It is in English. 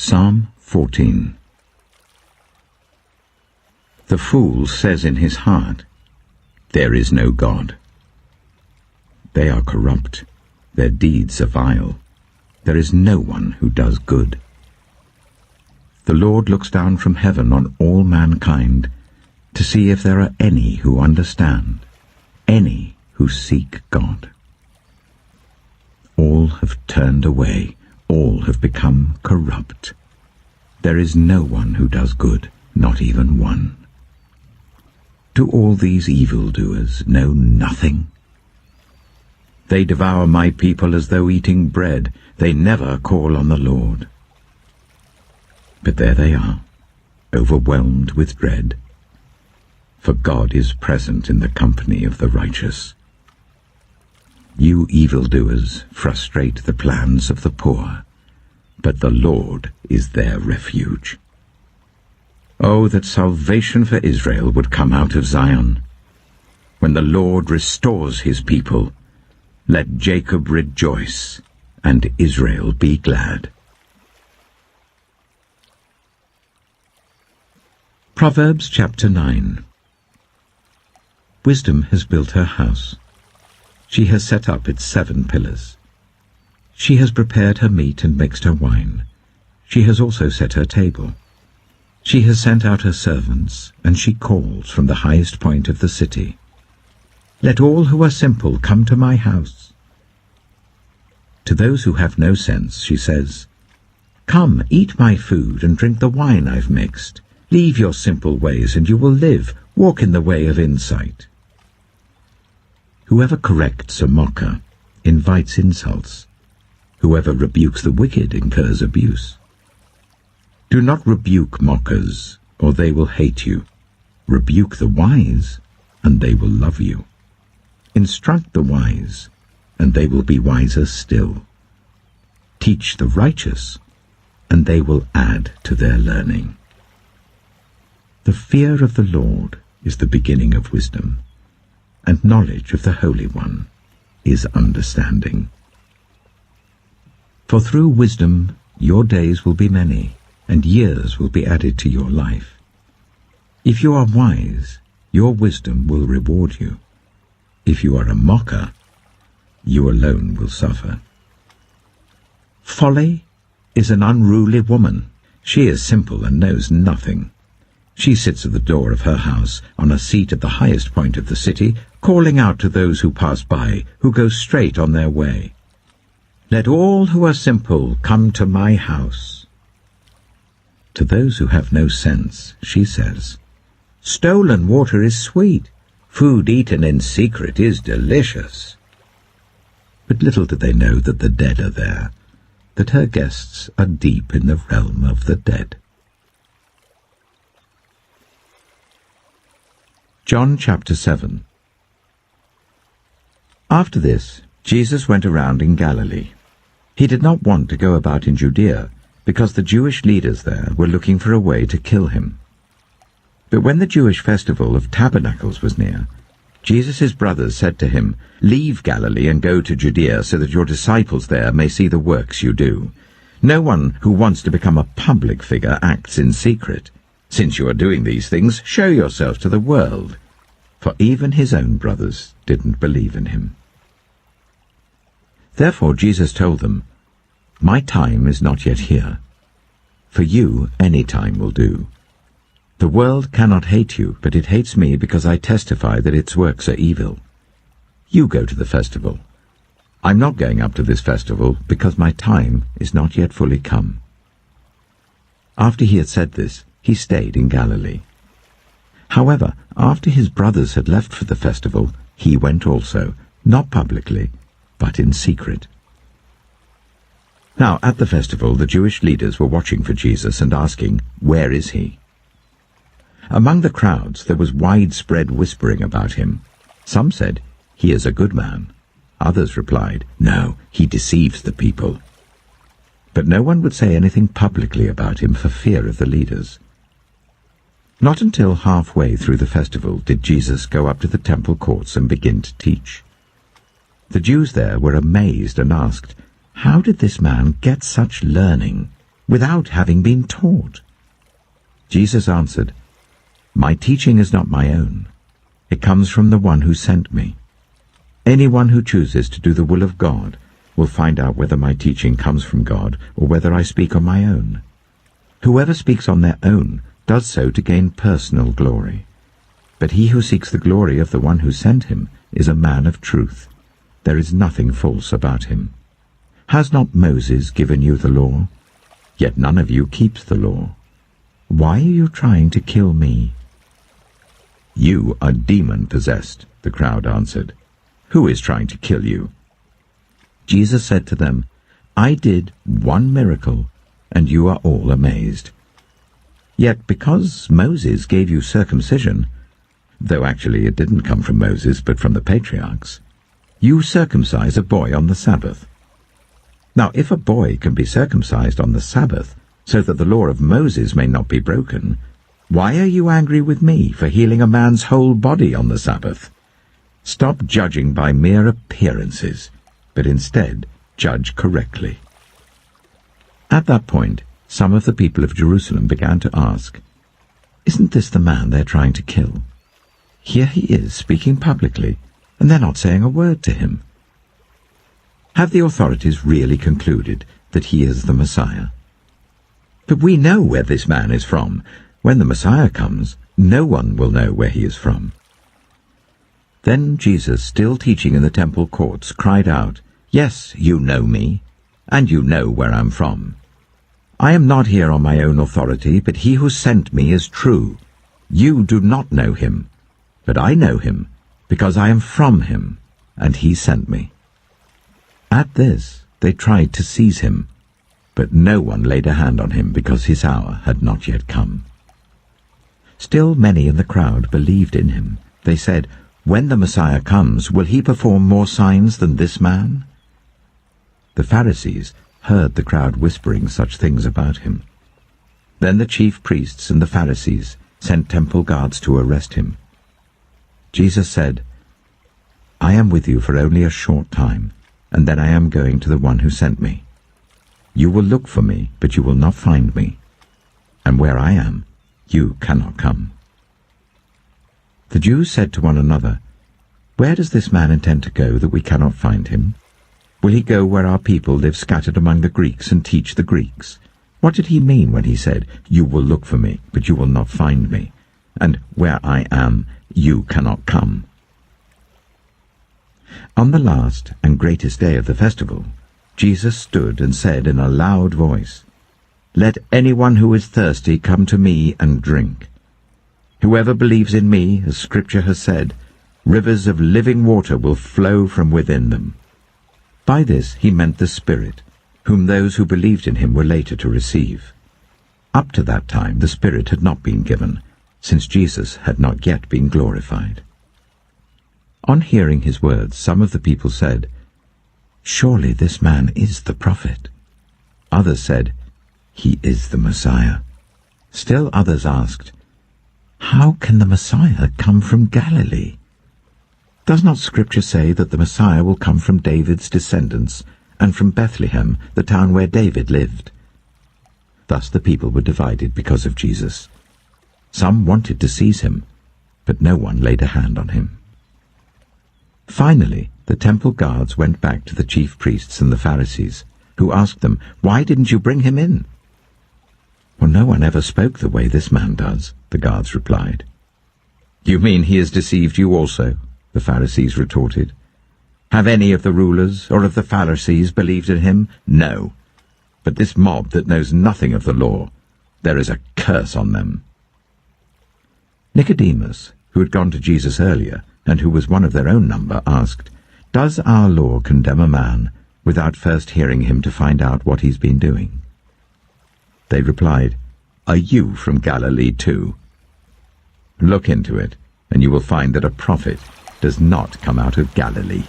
Psalm 14. The fool says in his heart, "There is no God." They are corrupt, their deeds are vile. There is no one who does good. The Lord looks down from heaven on all mankind to see if there are any who understand, any who seek God. All have turned away, all have become corrupt. There is no one who does good, not even one. Do all these evildoers know nothing? They devour my people as though eating bread. They never call on the Lord. But there they are, overwhelmed with dread. For God is present in the company of the righteous. You evildoers frustrate the plans of the poor, but the Lord is their refuge. Oh, that salvation for Israel would come out of Zion. When the Lord restores his people, let Jacob rejoice and Israel be glad. Proverbs chapter 9. Wisdom has built her house. She has set up its 7 pillars. She has prepared her meat and mixed her wine. She has also set her table. She has sent out her servants, and she calls from the highest point of the city. Let all who are simple come to my house. To those who have no sense, she says, "Come, eat my food and drink the wine I've mixed. Leave your simple ways, and you will live. Walk in the way of insight." Whoever corrects a mocker invites insults. Whoever rebukes the wicked incurs abuse. Do not rebuke mockers, or they will hate you. Rebuke the wise, and they will love you. Instruct the wise, and they will be wiser still. Teach the righteous, and they will add to their learning. The fear of the Lord is the beginning of wisdom, and knowledge of the Holy One is understanding. For through wisdom your days will be many, and years will be added to your life. If you are wise, your wisdom will reward you. If you are a mocker, you alone will suffer. Folly is an unruly woman. She is simple and knows nothing. She sits at the door of her house, on a seat at the highest point of the city, calling out to those who pass by, who go straight on their way. Let all who are simple come to my house. To those who have no sense, she says, "Stolen water is sweet. Food eaten in secret is delicious." But little do they know that the dead are there, that her guests are deep in the realm of the dead. John chapter 7. After this, Jesus went around in Galilee. He did not want to go about in Judea, because the Jewish leaders there were looking for a way to kill him. But when the Jewish festival of Tabernacles was near, Jesus' brothers said to him, "Leave Galilee and go to Judea, so that your disciples there may see the works you do. No one who wants to become a public figure acts in secret. Since you are doing these things, show yourself to the world." For even his own brothers didn't believe in him. Therefore Jesus told them, "My time is not yet here. For you, any time will do. The world cannot hate you, but it hates me because I testify that its works are evil. You go to the festival. I'm not going up to this festival because my time is not yet fully come." After he had said this, he stayed in Galilee. However, after his brothers had left for the festival, he went also, not publicly, but in secret. Now at the festival the Jewish leaders were watching for Jesus and asking, "Where is he?" Among the crowds there was widespread whispering about him. Some said, "He is a good man." Others replied, "No, he deceives the people." But no one would say anything publicly about him for fear of the leaders. Not until halfway through the festival did Jesus go up to the temple courts and begin to teach. The Jews there were amazed and asked, "How did this man get such learning? without having been taught?" Jesus answered, "My teaching is not my own. It comes from the one who sent me. Anyone who chooses to do the will of God will find out whether my teaching comes from God or whether I speak on my own. Whoever speaks on their own does so to gain personal glory. But he who seeks the glory of the one who sent him is a man of truth. There is nothing false about him. Has not Moses given you the law? Yet none of you keeps the law. Why are you trying to kill me?" "You are demon-possessed," the crowd answered. "Who is trying to kill you?" Jesus said to them, "I did one miracle, and you are all amazed. Yet because Moses gave you circumcision, though actually it didn't come from Moses but from the patriarchs, you circumcise a boy on the Sabbath. Now if a boy can be circumcised on the Sabbath so that the law of Moses may not be broken, why are you angry with me for healing a man's whole body on the Sabbath? Stop judging by mere appearances, but instead judge correctly." At that point, some of the people of Jerusalem began to ask, "Isn't this the man they're trying to kill? Here he is speaking publicly, and they're not saying a word to him. Have the authorities really concluded that he is the Messiah? But we know where this man is from. When the Messiah comes, no one will know where he is from." Then Jesus, still teaching in the temple courts, cried out, "Yes, you know me, and you know where I'm from. I am not here on my own authority, but he who sent me is true. You do not know him, but I know him, because I am from him, and he sent me." At this they tried to seize him, but no one laid a hand on him because his hour had not yet come. Still many in the crowd believed in him. They said, "When the Messiah comes, will he perform more signs than this man?" The Pharisees heard the crowd whispering such things about him. Then the chief priests and the Pharisees sent temple guards to arrest him. Jesus said, "I am with you for only a short time, and then I am going to the one who sent me. You will look for me, but you will not find me. And where I am, you cannot come." The Jews said to one another, "Where does this man intend to go that we cannot find him? Will he go where our people live scattered among the Greeks and teach the Greeks? What did he mean when he said, 'You will look for me, but you will not find me'? And where I am, you cannot come?" On the last and greatest day of the festival, Jesus stood and said in a loud voice, "Let anyone who is thirsty come to me and drink. Whoever believes in me, as Scripture has said, rivers of living water will flow from within them." By this he meant the Spirit, whom those who believed in him were later to receive. Up to that time the Spirit had not been given, since Jesus had not yet been glorified. On hearing his words, some of the people said, "Surely this man is the prophet." Others said, "He is the Messiah." Still others asked, "How can the Messiah come from Galilee? Does not Scripture say that the Messiah will come from David's descendants and from Bethlehem, the town where David lived?" Thus the people were divided because of Jesus. Some wanted to seize him, but no one laid a hand on him. Finally, the temple guards went back to the chief priests and the Pharisees, who asked them, "Why didn't you bring him in?" "Well, no one ever spoke the way this man does," the guards replied. "You mean he has deceived you also?" the Pharisees retorted. "Have any of the rulers or of the Pharisees believed in him? No. But this mob that knows nothing of the law, there is a curse on them." Nicodemus, who had gone to Jesus earlier, and who was one of their own number, asked, "Does our law condemn a man without first hearing him to find out what he's been doing?" They replied, "Are you from Galilee too? Look into it, and you will find that a prophet does not come out of Galilee."